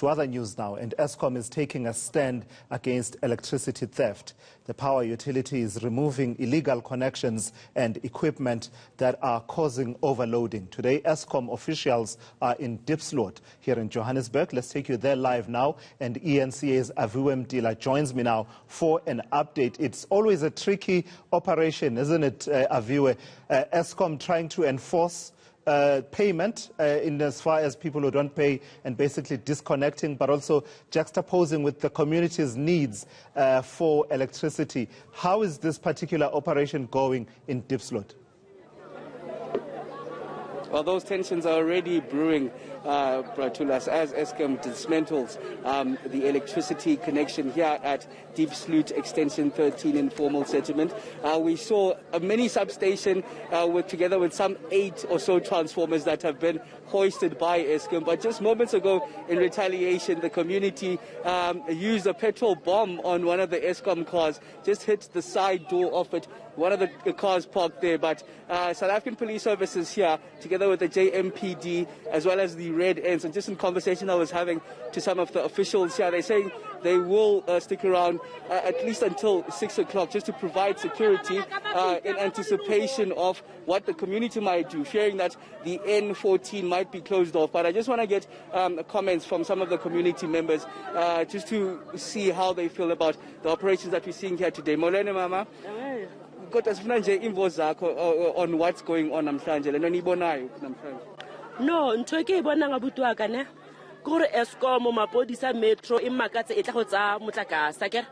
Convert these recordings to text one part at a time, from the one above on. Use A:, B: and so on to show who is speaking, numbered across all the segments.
A: To other news now, and Eskom is taking a stand against electricity theft. The power utility is removing illegal connections and equipment that are causing overloading. Today, Eskom officials are in Diepsloot here in Johannesburg. Let's take you there live now. And eNCA's Aviwe Mtila joins me now for an update. It's always a tricky operation, isn't it, Aviwe? Eskom trying to enforce payment in as far as people who don't pay and basically disconnecting, but also juxtaposing with the community's needs for electricity. How is this particular operation going in Diepsloot?
B: Well, those tensions are already brewing, Pratulas, as Eskom dismantles the electricity connection here at Diepsloot Extension 13 informal settlement. We saw a mini substation together with some 8 or so transformers that have been hoisted by Eskom. But just moments ago, in retaliation, the community used a petrol bomb on one of the Eskom cars, just hit the side door of it. One of the cars parked there, but South African Police Services here, together with the JMPD, as well as the Red Ends, and just in conversation I was having to some of the officials here, they're saying they will stick around at least until 6 o'clock just to provide security in anticipation of what the community might do, fearing that the N14 might be closed off. But I just want to get comments from some of the community members just to see how they feel about the operations that we're seeing here today. Molene mama. On what's going on namhlanje lento nibonayo namhlanje.
C: No, ntho ke bona ngabutwa ka ne gore Eskom mapodisa metro e makatse e tla go tsa motlakase ke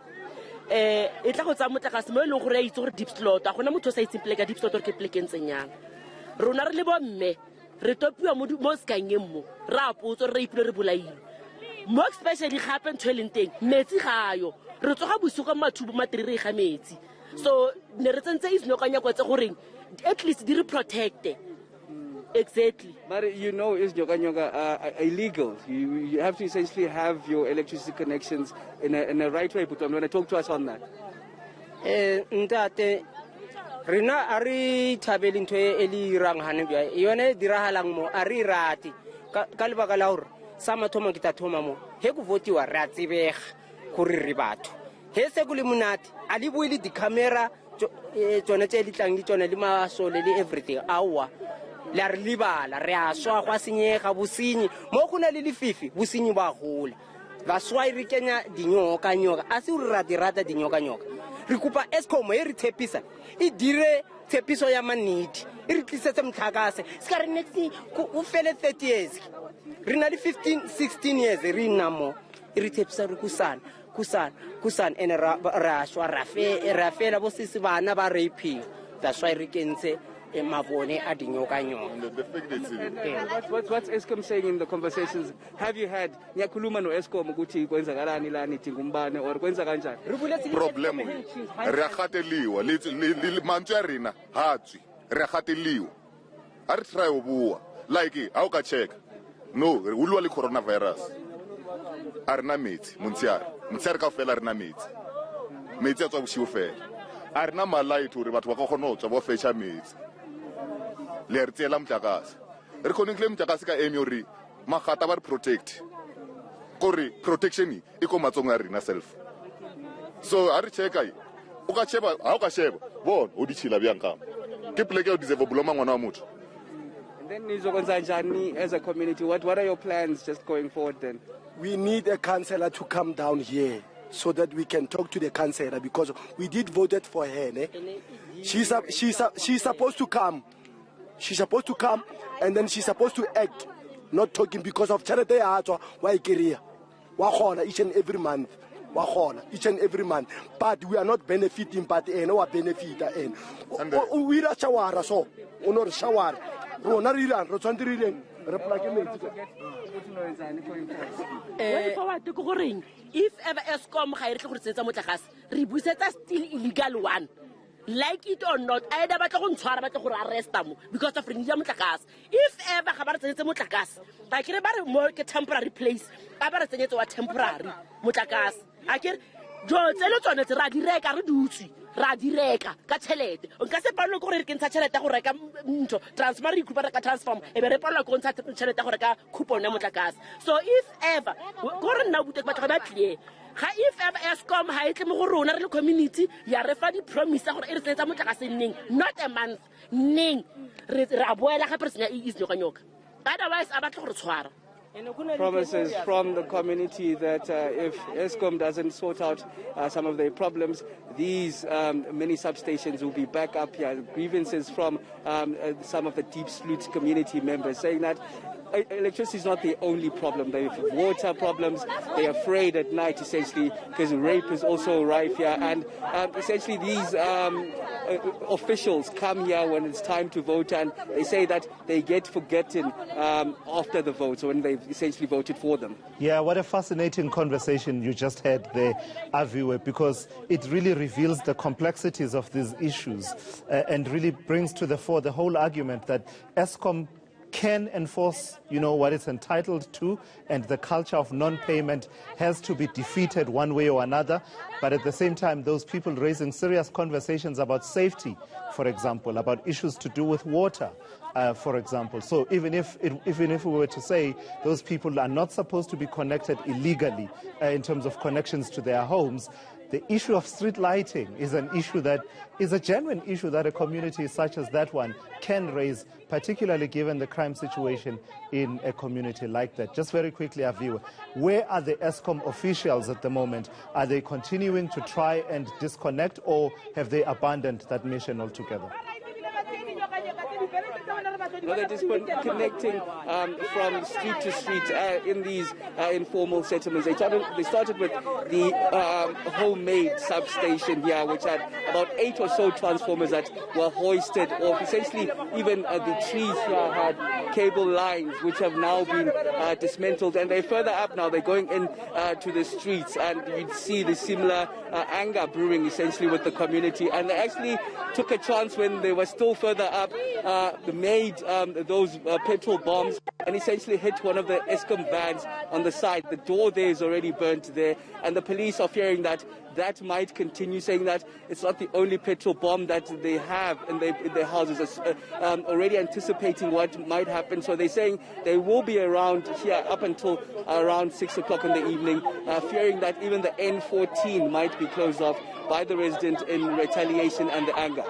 C: e tla go tsa motlakase mo le gore a itse gore Diepsloot a gona motho sa itse pleka Diepsloot re ke plekeng tsenyang rona re le bo mme re topiwa mo skangeng mo ra potso re ipile re bolaile mo especially happen to lenteng metsi gayo re tsoga busuka mathubo matriri ga metsi. So, at least they protect. Exactly.
B: But you know, is nyoka illegal. You have to essentially have your electricity connections in a right way. But I'm going to talk to us on that.
D: Rina ari tabelin to eli rang hanebia. Yone dirahalang mo ari rati. Kalba kalaur. Sama toma kita toma mo. Heku voti wa rati beh kuri ribato. He seguli munati ali buili di camera tsone tse di tlang di tsone le masole le everything awa la re libala re a swa gwa senyega bosenyi mo gona le lefifi bosenyi ba gola ba swa re kenya dinyoka nyoka a se re rata dinyoka nyoka re kupa Eskom e re tshepisa e dire tshepiso ya maniti e re tlisetse mtlhakase ska re next o fele 30 years re na le 15-16 years re nna mo e re tshepisa re kusan ene rashwa rafela bo sisi bana ba raping. That's why rikense mabone adinyoka nyoka.
B: What's Eskom saying in the conversations? Have you had nyakhuluma no Eskom ukuthi kwenzakalani la nithi ngumbane or kwenza kanjani?
E: Problem re khateliwa le mantswe a rena hatswi re khateliwa a re try o bua like a o ka check no re ulwa le coronavirus a rena metsi montsiare ka fela rena metsi a tswa bosigo fela a rena malaite gore batho ba ka kgona go tswa bo fetša metsi le re tseela motlakase re kgonekile motlakase ka eme gore magata ba re protect gore protection e ko matsong a rena self so a re checka o ka sheba ha o ka sheba bona o di tshila bjang kama ke pleke o deserve boloma ngwana wa motho.
B: Then nizokwenza njani as a community? What are your plans just going forward then?
F: We need a councillor to come down here so that we can talk to the councillor because we did voted for her. Ne? She's supposed to come. She's supposed to come and then she's supposed to act, not talking because of charity. Why career? Each and every month. Each and every month. But we are not benefiting, but no benefit. We are shawara so. Honor shawara.
C: If ever Eskom still illegal one, like it or not, I arrest them because of if ever like more temporary place, temporary I can ra di reka ka tšhelete nka se palelwe ke gore re ke ntsha tšhelete go reka ntho transformer re ikupa reka transform e be re palelwa ke go ntsha tšhelete go reka coupon ya motlakase. So if ever gore nna bute ke batho ba clear ga if ever Eskom ha e tle mo go rona re le community ya re fa di promise gore e re tsetsa motlakase nneng not a month nneng ra boela ga persenya e is nyoka otherwise a batla gore tshwara.
B: Promises from the community that if Eskom doesn't sort out some of their problems, these many substations will be back up here. Grievances from some of the Diepsloot community members saying that electricity is not the only problem. They have water problems. They're afraid at night, essentially, because rape is also rife here. And essentially these officials come here when it's time to vote, and they say that they get forgotten after the vote, so when they've essentially voted for them.
A: Yeah, what a fascinating conversation you just had there, Aviwe, because it really reveals the complexities of these issues and really brings to the fore the whole argument that Eskom can enforce, what it's entitled to, and the culture of non-payment has to be defeated one way or another. But at the same time, those people raising serious conversations about safety, for example, about issues to do with water, for example. So even if we were to say those people are not supposed to be connected illegally in terms of connections to their homes, the issue of street lighting is an issue that is a genuine issue that a community such as that one can raise, particularly given the crime situation in a community like that. Just very quickly, Aviwe, where are the Eskom officials at the moment? Are they continuing to try and disconnect, or have they abandoned that mission altogether?
B: No, they're just connecting from street to street in these informal settlements. They started with the homemade substation here, which had about 8 or so transformers that were hoisted off. Essentially, even the trees here had cable lines, which have now been dismantled. And they're further up now. They're going in to the streets, and you'd see the similar anger brewing, essentially, with the community. And they actually took a chance when they were still further up. They made those petrol bombs and essentially hit one of the Eskom vans on the side. The door there is already burnt there, and the police are fearing that that might continue, saying that it's not the only petrol bomb that they have in their houses, already anticipating what might happen. So they're saying they will be around here up until around 6 o'clock in the evening, fearing that even the N14 might be closed off by the resident in retaliation and the anger.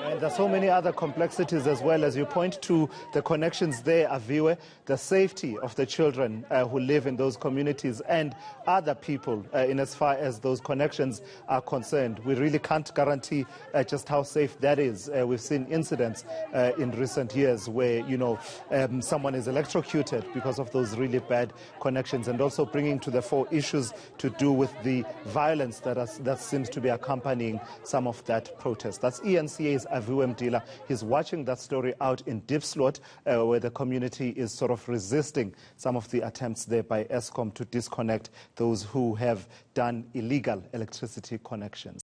A: And there's so many other complexities as well, as you point to the connections there, Aviwe, the safety of the children who live in those communities and other people in as far as those connections are concerned. We really can't guarantee just how safe that is. We've seen incidents in recent years where, someone is electrocuted because of those really bad connections, and also bringing to the fore issues to do with the violence that seems to be accompanying some of that protest. That's eNCA's Aviwe Mtila. He's watching that story out in Diepsloot, where the community is sort of resisting some of the attempts there by Eskom to disconnect those who have done illegal electricity connections.